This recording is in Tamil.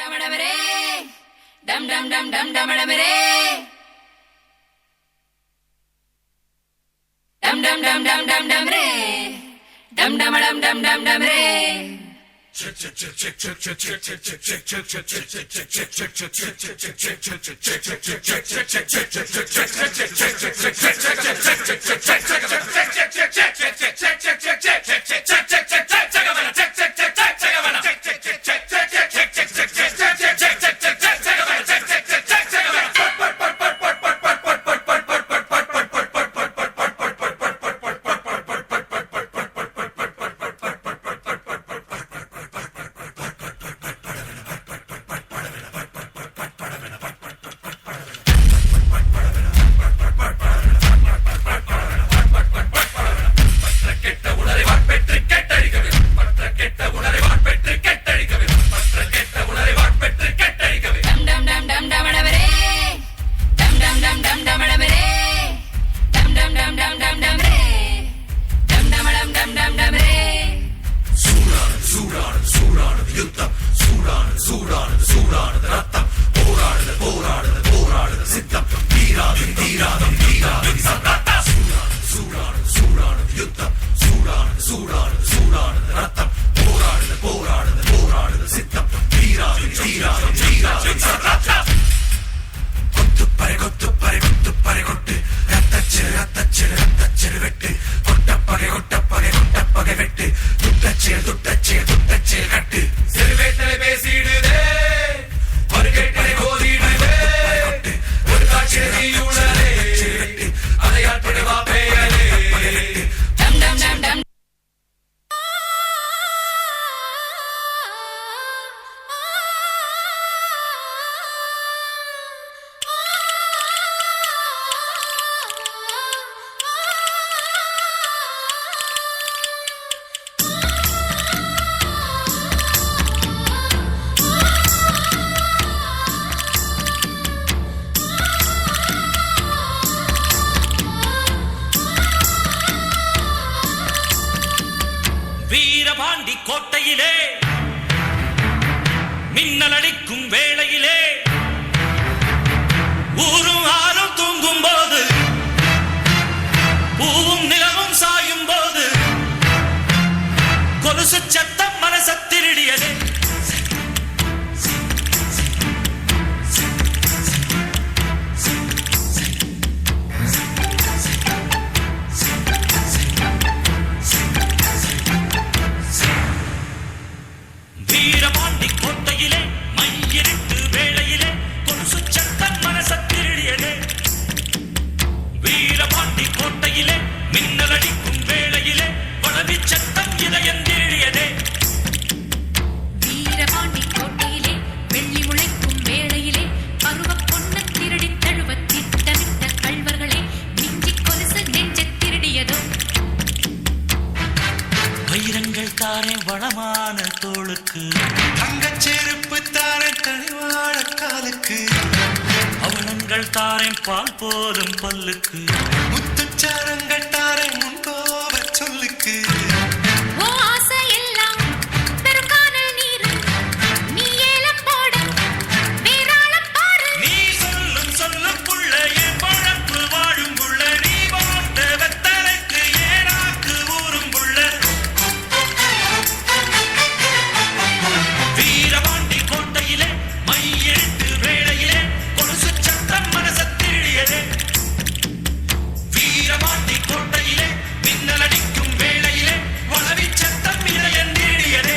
Dum dum dum dum dum dum re. Dum dum dum dum dum dum re. Dum dum dum dum dum dum re. Veerapandi கோட்டையிலே மின்னலடிக்கும் வேளையிலே ஊரும் ஆறும் தூங்கும் போது பூவும் நிலவும் சாயும் போது கொலுசு சத்தம் மனச திருடியதே. வீரபாண்டி கோட்டையிலே மையிருட்டு வேளையிலே கொலுசு சத்தம் மனச திருடியதே. வீரபாண்டி கோட்டையிலே மின்னலடிக்கும் வேளையிலே வளவி சத்தம் இதயம் தேடியதே. வீரபாண்டி கோட்டையிலே வெள்ளி முளைக்கும் வேளையிலே பருவ பொண்ணு திருடி தழுவ திட்டமிட்ட கள்வர்களே மிஞ்சி கொலுசு நெஞ்ச திருடியதோ. வைரங்கள் தாரே வளமான தோளுக்கு, தங்கச்செருப்பு தாரே தனிவாழ காலுக்கு, அவலங்கள் தாரேன் பால் போலும் பல்லுக்கு, முத்துச்சாரங்கள் தாரே முன்கோப சொல்லுக்கு. ஓ ஆசை எல்லாம் பெருங்கானல் நீர், நீ ஏலம் போட வேறாளம் பாரு. நீ சொல்லும் சொல்லுக்குள்ள என் பழப்பு வாழும் புள்ள, நீ போட்ட வெத்தலைக்கு ஏனாக்கு ஊரும் புள்ள. வீரபாண்டி கோட்டையிலே மையெழுத்து வேளையிலே கொலுசு சத்தம் மனச திருடியதே. வீரபாண்டி கோட்டையிலே மின்னலடிக்கும் வேளையிலே வளவி சத்தம் இதயம் தேடியதே.